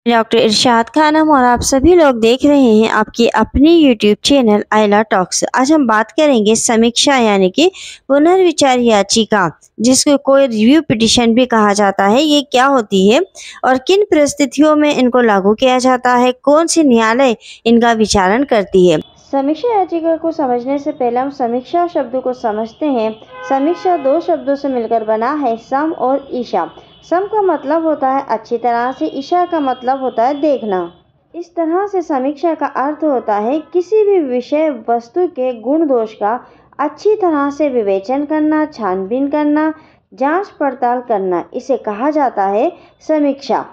Doctor इरशाद खानम और आप सभी लोग देख रहे हैं आपकी अपनी यूट्यूब चैनल आइला टॉक्स। आज हम बात करेंगे समीक्षा यानी कि पुनर्विचार याचिका, जिसको कोई रिव्यू पिटीशन भी कहा जाता है। ये क्या होती है और किन परिस्थितियों में इनको लागू किया जाता है, कौन सी न्यायालय इनका विचारण करती है। समीक्षा याचिका को समझने से पहले हम समीक्षा शब्द को समझते हैं। समीक्षा दो शब्दों से मिलकर बना है, सम और ईशा। सम का मतलब होता है अच्छी तरह से, ईशा का मतलब होता है देखना। इस तरह से समीक्षा का अर्थ होता है किसी भी विषय वस्तु के गुण दोष का अच्छी तरह से विवेचन करना, छानबीन करना, जांच पड़ताल करना। इसे कहा जाता है समीक्षा।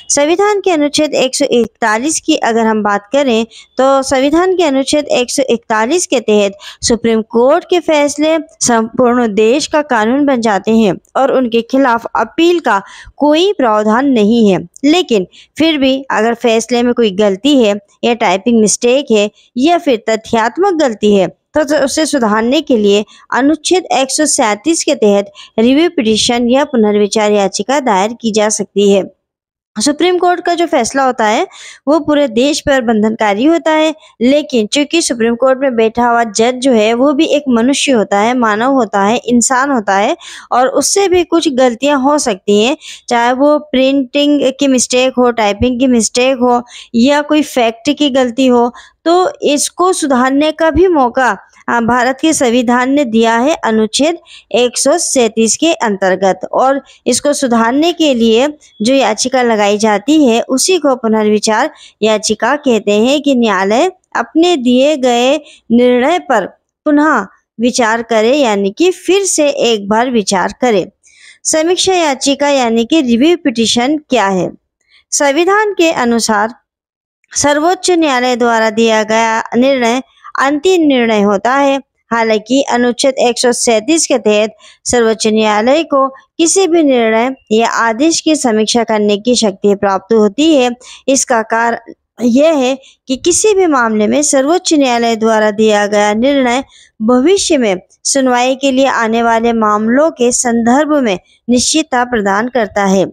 संविधान के अनुच्छेद 141 की अगर हम बात करें तो संविधान के अनुच्छेद 141 के तहत सुप्रीम कोर्ट के फैसले संपूर्ण देश का कानून बन जाते हैं और उनके खिलाफ अपील का कोई प्रावधान नहीं है। लेकिन फिर भी अगर फैसले में कोई गलती है या टाइपिंग मिस्टेक है या फिर तथ्यात्मक गलती है तो उसे सुधारने के लिए अनुच्छेद 137 के तहत रिव्यू पिटीशन या पुनर्विचार याचिका दायर की जा सकती है। सुप्रीम कोर्ट का जो फैसला होता है वो पूरे देश पर बंधनकारी होता है, लेकिन चूंकि सुप्रीम कोर्ट में बैठा हुआ जज जो है वो भी एक मनुष्य होता है, मानव होता है, इंसान होता है और उससे भी कुछ गलतियां हो सकती हैं, चाहे वो प्रिंटिंग की मिस्टेक हो, टाइपिंग की मिस्टेक हो या कोई फैक्ट की गलती हो। तो इसको सुधारने का भी मौका भारत के संविधान ने दिया है अनुच्छेद 137 के अंतर्गत, और इसको सुधारने के लिए जो याचिका लगाई जाती है उसी को पुनर्विचार याचिका कहते हैं कि न्यायालय अपने दिए गए निर्णय पर पुनः विचार करे, यानी कि फिर से एक बार विचार करे। समीक्षा याचिका यानी कि रिव्यू पिटीशन क्या है? संविधान के अनुसार सर्वोच्च न्यायालय द्वारा दिया गया निर्णय अंतिम निर्णय होता है। हालांकि अनुच्छेद 137 के तहत सर्वोच्च न्यायालय को किसी भी निर्णय या आदेश की समीक्षा करने की शक्ति प्राप्त होती है। इसका कारण यह है कि किसी भी मामले में सर्वोच्च न्यायालय द्वारा दिया गया निर्णय भविष्य में सुनवाई के लिए आने वाले मामलों के संदर्भ में निश्चितता प्रदान करता है।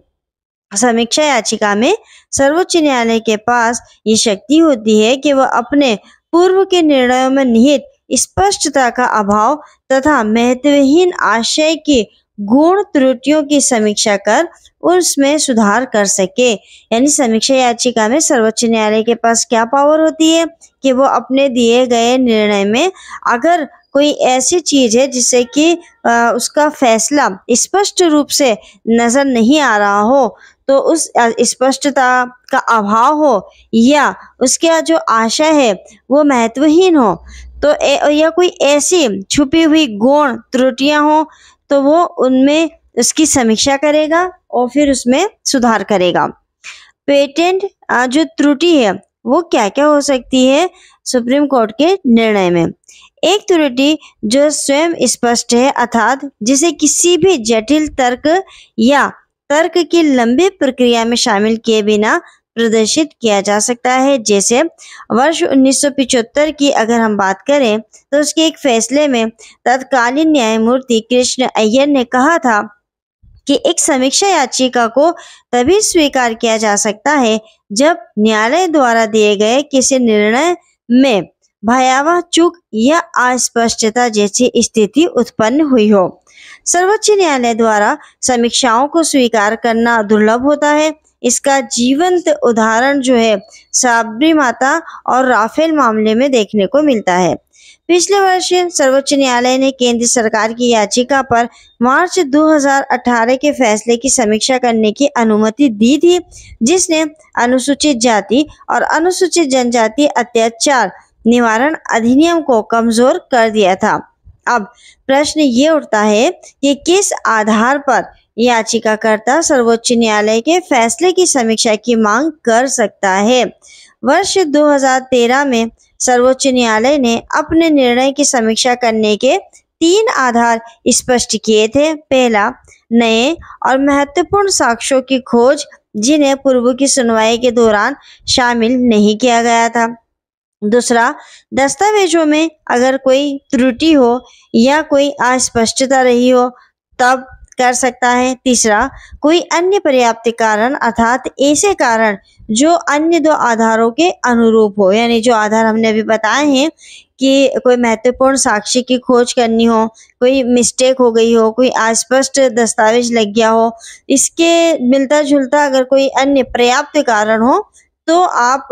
समीक्षा याचिका में सर्वोच्च न्यायालय के पास ये शक्ति होती है कि वह अपने पूर्व के निर्णयों में निहित स्पष्टता का अभाव तथा महत्वहीन आशय की गुण त्रुटियों की समीक्षा कर उसमें सुधार कर सके। यानी समीक्षा याचिका में सर्वोच्च न्यायालय के पास क्या पावर होती है कि वो अपने दिए गए निर्णय में अगर कोई ऐसी चीज है जिससे कि उसका फैसला स्पष्ट रूप से नजर नहीं आ रहा हो, तो उस स्पष्टता का अभाव हो या उसका जो आशय है वो महत्वहीन हो, तो या कोई ऐसी छुपी हुई गुण त्रुटियां हो, तो वो उनमें उसकी समीक्षा करेगा और फिर उसमें सुधार करेगा। पेटेंट जो त्रुटि है वो क्या क्या हो सकती है सुप्रीम कोर्ट के निर्णय में? एक त्रुटि जो स्वयं स्पष्ट है, अर्थात जिसे किसी भी जटिल तर्क या तर्क की लंबी प्रक्रिया में शामिल किए बिना प्रदर्शित किया जा सकता है। जैसे वर्ष 1975 की अगर हम बात करें तो उसके एक फैसले में तत्कालीन न्यायमूर्ति कृष्ण अय्यर ने कहा था कि एक समीक्षा याचिका को तभी स्वीकार किया जा सकता है जब न्यायालय द्वारा दिए गए किसी निर्णय में भयावह चूक या अस्पष्टता जैसी स्थिति उत्पन्न हुई हो। सर्वोच्च न्यायालय द्वारा समीक्षाओं को स्वीकार करना दुर्लभ होता है। इसका जीवंत उदाहरण जो है साबरी माता और राफेल मामले में देखने को मिलता है। पिछले वर्ष सर्वोच्च न्यायालय ने केंद्र सरकार की याचिका पर मार्च 2018 के फैसले की समीक्षा करने की अनुमति दी थी, जिसने अनुसूचित जाति और अनुसूचित जनजाति अत्याचार निवारण अधिनियम को कमजोर कर दिया था। अब प्रश्न ये उठता है कि किस आधार पर याचिकाकर्ता सर्वोच्च न्यायालय के फैसले की समीक्षा की मांग कर सकता है? वर्ष 2013 में सर्वोच्च न्यायालय ने अपने निर्णय की समीक्षा करने के 3 आधार स्पष्ट किए थे। पहला, नए और महत्वपूर्ण साक्ष्यों की खोज जिन्हें पूर्व की सुनवाई के दौरान शामिल नहीं किया गया था। दूसरा, दस्तावेजों में अगर कोई त्रुटि हो या कोई अस्पष्टता रही हो तब कर सकता है। तीसरा, कोई अन्य पर्याप्त कारण अर्थात ऐसे कारण जो अन्य दो आधारों के अनुरूप हो, यानी जो आधार हमने अभी बताए हैं कि कोई महत्वपूर्ण साक्ष्य की खोज करनी हो, कोई मिस्टेक हो गई हो, कोई अस्पष्ट दस्तावेज लग गया हो, इसके मिलता जुलता अगर कोई अन्य पर्याप्त कारण हो तो आप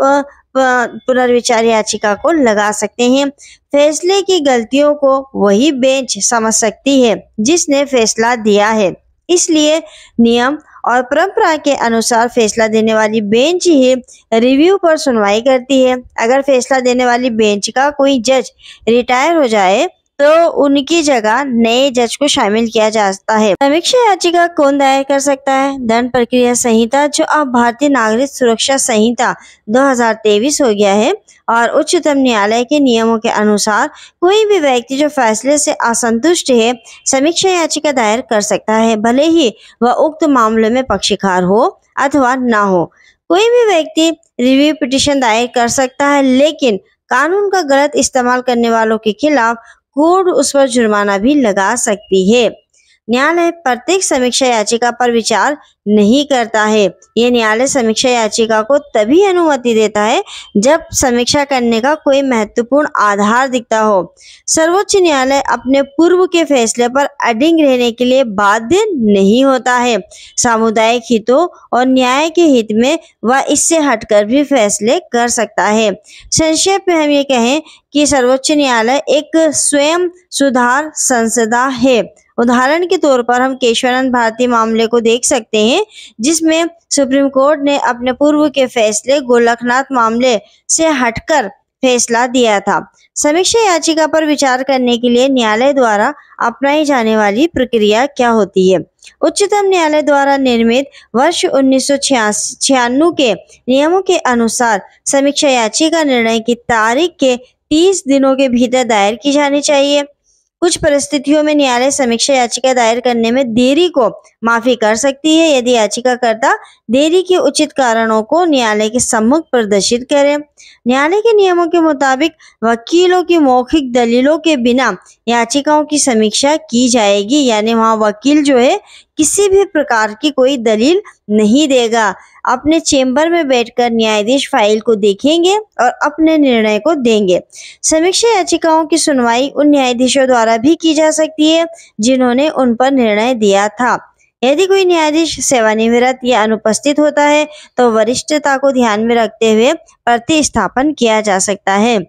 पुनर्विचार याचिका को लगा सकते हैं। फैसले की गलतियों को वही बेंच समझ सकती है जिसने फैसला दिया है, इसलिए नियम और परंपरा के अनुसार फैसला देने वाली बेंच ही रिव्यू पर सुनवाई करती है। अगर फैसला देने वाली बेंच का कोई जज रिटायर हो जाए तो उनकी जगह नए जज को शामिल किया जाता है। समीक्षा याचिका कौन दायर कर सकता है? दंड प्रक्रिया संहिता, जो अब भारतीय नागरिक सुरक्षा संहिता 2023 हो गया है, और उच्चतम न्यायालय के नियमों के अनुसार कोई भी व्यक्ति जो फैसले से असंतुष्ट है समीक्षा याचिका दायर कर सकता है, भले ही वह उक्त मामले में पक्षकार हो अथवा न हो। कोई भी व्यक्ति रिव्यू पिटीशन दायर कर सकता है, लेकिन कानून का गलत इस्तेमाल करने वालों के खिलाफ कोर्ट उस पर जुर्माना भी लगा सकती है। न्यायालय प्रत्येक समीक्षा याचिका पर विचार नहीं करता है। यह न्यायालय समीक्षा याचिका को तभी अनुमति देता है जब समीक्षा करने का कोई महत्वपूर्ण आधार दिखता हो। सर्वोच्च न्यायालय अपने पूर्व के फैसले पर अडिग रहने के लिए बाध्य नहीं होता है। सामुदायिक हितों और न्याय के हित में वह इससे हटकर भी फैसले कर सकता है। संक्षेप में हम ये कहें कि सर्वोच्च न्यायालय एक स्वयं सुधार संस्था है। उदाहरण के तौर पर हम केशवानंद भारती मामले को देख सकते हैं, जिसमें सुप्रीम कोर्ट ने अपने पूर्व के फैसले गोलकनाथ मामले से हटकर फैसला दिया था। समीक्षा याचिका पर विचार करने के लिए न्यायालय द्वारा अपनाई जाने वाली प्रक्रिया क्या होती है? उच्चतम न्यायालय द्वारा निर्मित वर्ष 1996 के नियमों के अनुसार समीक्षा याचिका निर्णय की तारीख के 30 दिनों के भीतर दायर की जानी चाहिए। कुछ परिस्थितियों में न्यायालय समीक्षा याचिका दायर करने में देरी को माफी कर सकती है यदि याचिकाकर्ता देरी के उचित कारणों को न्यायालय के सम्मुख प्रदर्शित करे। न्यायालय के नियमों के मुताबिक वकीलों की मौखिक दलीलों के बिना याचिकाओं की समीक्षा की जाएगी, यानी वहाँ वकील जो है किसी भी प्रकार की कोई दलील नहीं देगा। अपने चेंबर में बैठकर न्यायाधीश फाइल को देखेंगे और अपने निर्णय को देंगे। समीक्षा याचिकाओं की सुनवाई उन न्यायाधीशों द्वारा भी की जा सकती है जिन्होंने उन पर निर्णय दिया था। यदि कोई न्यायाधीश सेवानिवृत्त या अनुपस्थित होता है तो वरिष्ठता को ध्यान में रखते हुए प्रतिस्थापन किया जा सकता है।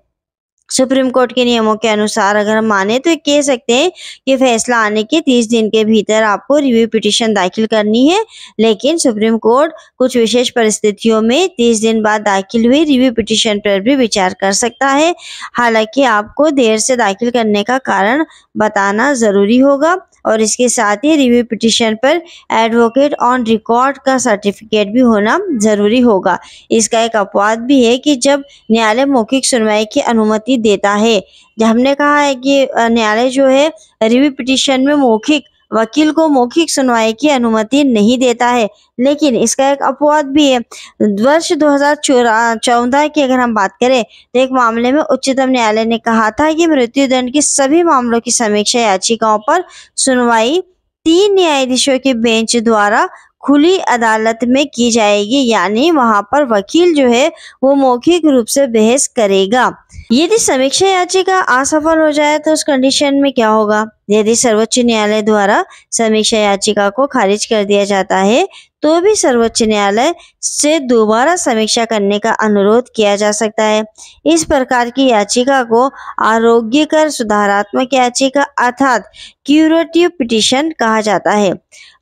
सुप्रीम कोर्ट के नियमों के अनुसार अगर हम माने तो कह सकते हैं कि फैसला आने के 30 दिन के भीतर आपको रिव्यू पिटीशन दाखिल करनी है, लेकिन सुप्रीम कोर्ट कुछ विशेष परिस्थितियों में 30 दिन बाद दाखिल हुई रिव्यू पिटीशन पर भी विचार कर सकता है। हालांकि आपको देर से दाखिल करने का कारण बताना जरूरी होगा और इसके साथ ही रिव्यू पिटीशन पर एडवोकेट ऑन रिकॉर्ड का सर्टिफिकेट भी होना जरूरी होगा। इसका एक अपवाद भी है कि जब न्यायालय मौखिक सुनवाई की अनुमति देता है। जब हमने कहा है कि न्यायालय जो है रिव्यू पिटीशन में वकील को मौखिक सुनवाई की अनुमति नहीं देता है, लेकिन इसका एक अपवाद भी है। वर्ष 2014 की अगर हम बात करें तो एक मामले में उच्चतम न्यायालय ने कहा था कि मृत्युदंड के सभी मामलों की समीक्षा याचिकाओं पर सुनवाई 3 न्यायाधीशों के बेंच द्वारा खुली अदालत में की जाएगी, यानी वहां पर वकील जो है वो मौखिक रूप से बहस करेगा। यदि समीक्षा याचिका असफल हो जाए तो उस कंडीशन में क्या होगा? यदि सर्वोच्च न्यायालय द्वारा समीक्षा याचिका को खारिज कर दिया जाता है तो भी सर्वोच्च न्यायालय से दोबारा समीक्षा करने का अनुरोध किया जा सकता है। इस प्रकार की याचिका को आरोग्यकर सुधारात्मक याचिका अर्थात क्यूरेटिव पिटीशन कहा जाता है।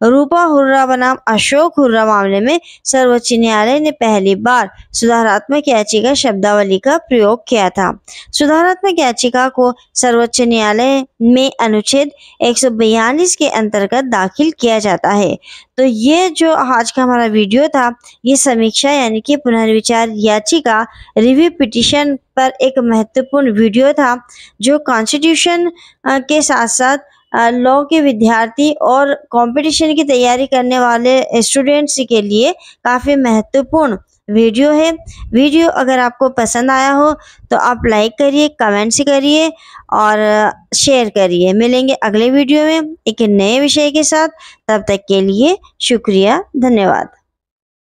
रूपा हुर्रा बनाम अशोक हुर्रा मामले में सर्वोच्च न्यायालय ने पहली बार सुधारात्मक याचिका शब्दावली का प्रयोग किया था। सुधारात्मक याचिका को सर्वोच्च न्यायालय में अनुच्छेद 142 के अंतर्गत दाखिल किया जाता है। तो ये जो आज का हमारा वीडियो था, ये समीक्षा यानी कि पुनर्विचार याचिका रिव्यू पिटीशन पर एक महत्वपूर्ण वीडियो था, जो कॉन्स्टिट्यूशन के साथ साथ लॉ के विद्यार्थी और कंपटीशन की तैयारी करने वाले स्टूडेंट्स के लिए काफ़ी महत्वपूर्ण वीडियो है। वीडियो अगर आपको पसंद आया हो तो आप लाइक करिए, कमेंट्स करिए और शेयर करिए। मिलेंगे अगले वीडियो में एक नए विषय के साथ। तब तक के लिए शुक्रिया, धन्यवाद।